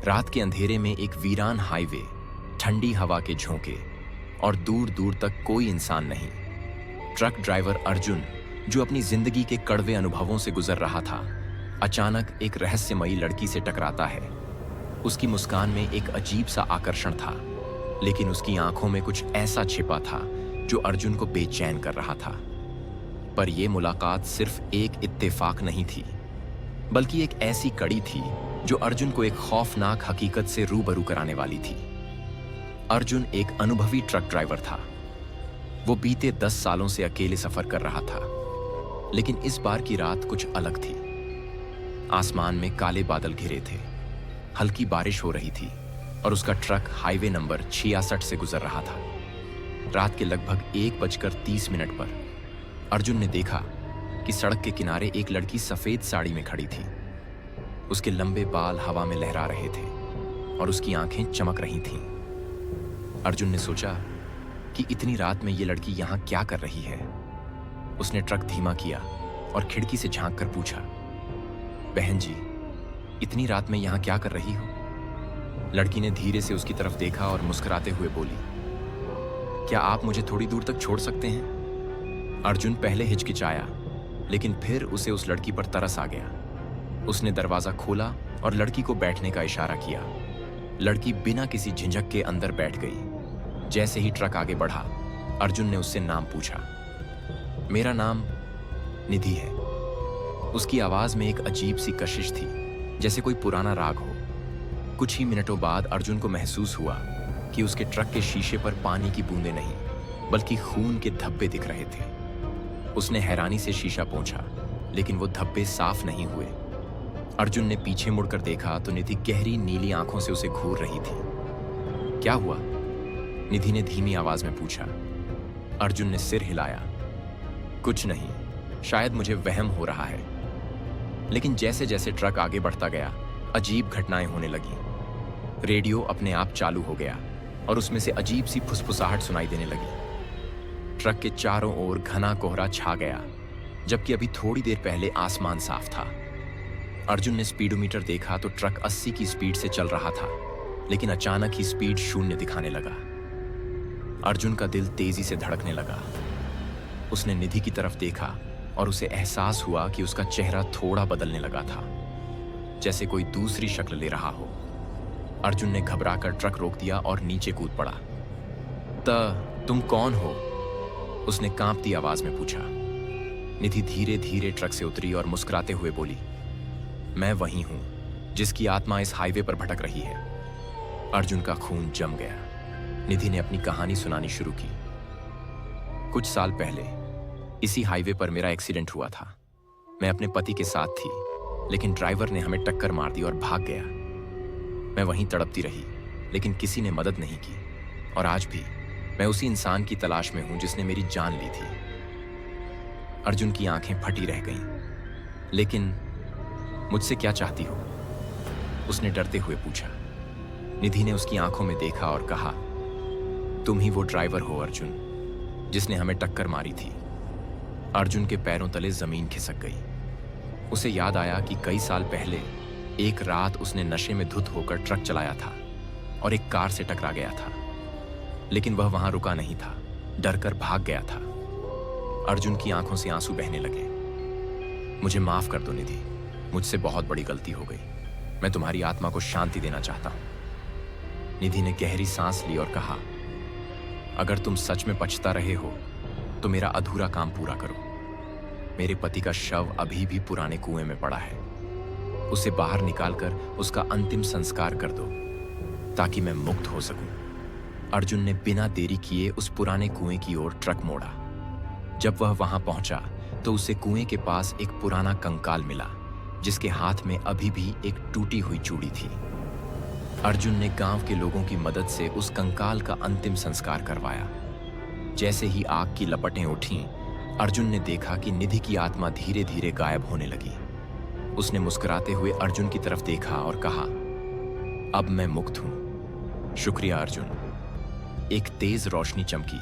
रात के अंधेरे में एक वीरान हाईवे, ठंडी हवा के झोंके और दूर दूर तक कोई इंसान नहीं। ट्रक ड्राइवर अर्जुन, जो अपनी जिंदगी के कड़वे अनुभवों से गुजर रहा था, अचानक एक रहस्यमयी लड़की से टकराता है। उसकी मुस्कान में एक अजीब सा आकर्षण था, लेकिन उसकी आंखों में कुछ ऐसा छिपा था जो अर्जुन को बेचैन कर रहा था। पर यह मुलाकात सिर्फ एक इत्तेफाक नहीं थी, बल्कि एक ऐसी कड़ी थी जो अर्जुन को एक खौफनाक हकीकत से रूबरू कराने वाली थी। अर्जुन एक अनुभवी ट्रक ड्राइवर था। वो बीते 10 सालों से अकेले सफर कर रहा था, लेकिन इस बार की रात कुछ अलग थी। आसमान में काले बादल घिरे थे, हल्की बारिश हो रही थी और उसका ट्रक हाईवे नंबर 66 से गुजर रहा था। रात के लगभग 1:30 पर अर्जुन ने देखा कि सड़क के किनारे एक लड़की सफेद साड़ी में खड़ी थी। उसके लंबे बाल हवा में लहरा रहे थे और उसकी आंखें चमक रही थीं। अर्जुन ने सोचा कि इतनी रात में ये लड़की यहाँ क्या कर रही है। उसने ट्रक धीमा किया और खिड़की से झांक कर पूछा, बहन जी, इतनी रात में यहाँ क्या कर रही हो? लड़की ने धीरे से उसकी तरफ देखा और मुस्कुराते हुए बोली, क्या आप मुझे थोड़ी दूर तक छोड़ सकते हैं? अर्जुन पहले हिचकिचाया, लेकिन फिर उसे उस लड़की पर तरस आ गया। उसने दरवाजा खोला और लड़की को बैठने का इशारा किया। लड़की बिना किसी झिझक के अंदर बैठ गई। जैसे ही ट्रक आगे बढ़ा, अर्जुन ने उससे नाम पूछा। मेरा नाम निधि है। उसकी आवाज में एक अजीब सी कशिश थी, जैसे कोई पुराना राग हो। कुछ ही मिनटों बाद अर्जुन को महसूस हुआ कि उसके ट्रक के शीशे पर पानी की बूंदें नहीं, बल्कि खून के धब्बे दिख रहे थे। उसने हैरानी से शीशा पोंछा, लेकिन वो धब्बे साफ नहीं हुए। अर्जुन ने पीछे मुड़कर देखा तो निधि गहरी नीली आंखों से उसे घूर रही थी। क्या हुआ? निधि ने धीमी आवाज में पूछा। अर्जुन ने सिर हिलाया। कुछ नहीं, शायद मुझे वहम हो रहा है। लेकिन जैसे जैसे ट्रक आगे बढ़ता गया, अजीब घटनाएं होने लगी। रेडियो अपने आप चालू हो गया और उसमें से अजीब सी फुसफुसाहट सुनाई देने लगी। ट्रक के चारों ओर घना कोहरा छा गया, जबकि अभी थोड़ी देर पहले आसमान साफ था। अर्जुन ने स्पीडोमीटर देखा तो ट्रक 80 की स्पीड से चल रहा था, लेकिन अचानक ही स्पीड 0 दिखाने लगा। अर्जुन का दिल तेजी से धड़कने लगा। उसने निधि की तरफ देखा और उसे एहसास हुआ कि उसका चेहरा थोड़ा बदलने लगा था, जैसे कोई दूसरी शक्ल ले रहा हो। अर्जुन ने घबराकर ट्रक रोक दिया और नीचे कूद पड़ा। तुम कौन हो? उसने कांपती आवाज में पूछा। निधि धीरे धीरे ट्रक से उतरी और मुस्कुराते हुए बोली, मैं वही हूं जिसकी आत्मा इस हाईवे पर भटक रही है। अर्जुन का खून जम गया। निधि ने अपनी कहानी सुनानी शुरू की। कुछ साल पहले इसी हाईवे पर मेरा एक्सीडेंट हुआ था। मैं अपने पति के साथ थी, लेकिन ड्राइवर ने हमें टक्कर मार दी और भाग गया। मैं वहीं तड़पती रही, लेकिन किसी ने मदद नहीं की। और आज भी मैं उसी इंसान की तलाश में हूं जिसने मेरी जान ली थी। अर्जुन की आंखें फटी रह गईं। लेकिन मुझसे क्या चाहती हो? उसने डरते हुए पूछा। निधि ने उसकी आंखों में देखा और कहा, तुम ही वो ड्राइवर हो अर्जुन, जिसने हमें टक्कर मारी थी। अर्जुन के पैरों तले जमीन खिसक गई। उसे याद आया कि कई साल पहले एक रात उसने नशे में धुत होकर ट्रक चलाया था और एक कार से टकरा गया था, लेकिन वह वहां रुका नहीं था, डरकर भाग गया था। अर्जुन की आंखों से आंसू बहने लगे। मुझे माफ कर दो निधि, मुझसे बहुत बड़ी गलती हो गई। मैं तुम्हारी आत्मा को शांति देना चाहता हूं। निधि ने गहरी सांस ली और कहा, अगर तुम सच में पछता रहे हो तो मेरा अधूरा काम पूरा करो। मेरे पति का शव अभी भी पुराने कुएं में पड़ा है। उसे बाहर निकालकर उसका अंतिम संस्कार कर दो, ताकि मैं मुक्त हो सकूं। अर्जुन ने बिना देरी किए उस पुराने कुएं की ओर ट्रक मोड़ा। जब वह वहां पहुंचा तो उसे कुएं के पास एक पुराना कंकाल मिला, जिसके हाथ में अभी भी एक टूटी हुई चूड़ी थी। अर्जुन ने गांव के लोगों की मदद से उस कंकाल का अंतिम संस्कार करवाया। जैसे ही आग की लपटें उठीं, अर्जुन ने देखा कि निधि की आत्मा धीरे धीरे गायब होने लगी। उसने मुस्कुराते हुए अर्जुन की तरफ देखा और कहा, अब मैं मुक्त हूं। शुक्रिया अर्जुन। एक तेज रोशनी चमकी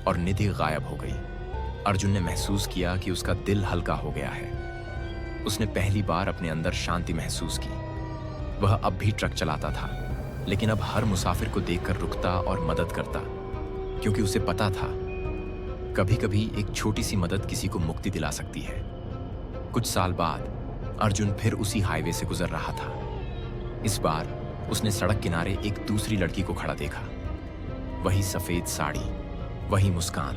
और निधि गायब हो गई। अर्जुन ने महसूस किया कि उसका दिल हल्का हो गया है। उसने पहली बार अपने अंदर शांति महसूस की। वह अब भी ट्रक चलाता था, लेकिन अब हर मुसाफिर को देखकर रुकता और मदद करता, क्योंकि उसे पता था कभी कभी एक छोटी सी मदद किसी को मुक्ति दिला सकती है। कुछ साल बाद अर्जुन फिर उसी हाईवे से गुजर रहा था। इस बार उसने सड़क किनारे एक दूसरी लड़की को खड़ा देखा। वही सफेद साड़ी, वही मुस्कान।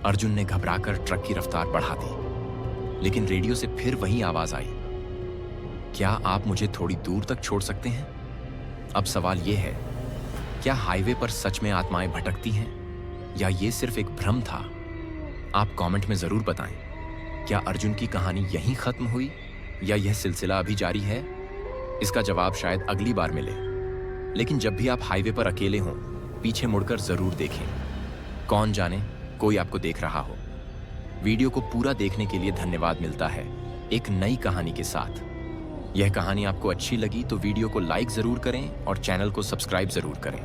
अर्जुन ने घबराकर ट्रक की रफ्तार बढ़ा दी, लेकिन रेडियो से फिर वही आवाज आई, क्या आप मुझे थोड़ी दूर तक छोड़ सकते हैं? अब सवाल यह है, क्या हाईवे पर सच में आत्माएं भटकती हैं या ये सिर्फ एक भ्रम था? आप कमेंट में जरूर बताएं, क्या अर्जुन की कहानी यहीं खत्म हुई या यह सिलसिला अभी जारी है? इसका जवाब शायद अगली बार मिले। लेकिन जब भी आप हाईवे पर अकेले हों, पीछे मुड़कर जरूर देखें। कौन जाने कोई आपको देख रहा हो। वीडियो को पूरा देखने के लिए धन्यवाद मिलता है एक नई कहानी के साथ। यह कहानी आपको अच्छी लगी तो वीडियो को लाइक जरूर करें और चैनल को सब्सक्राइब जरूर करें।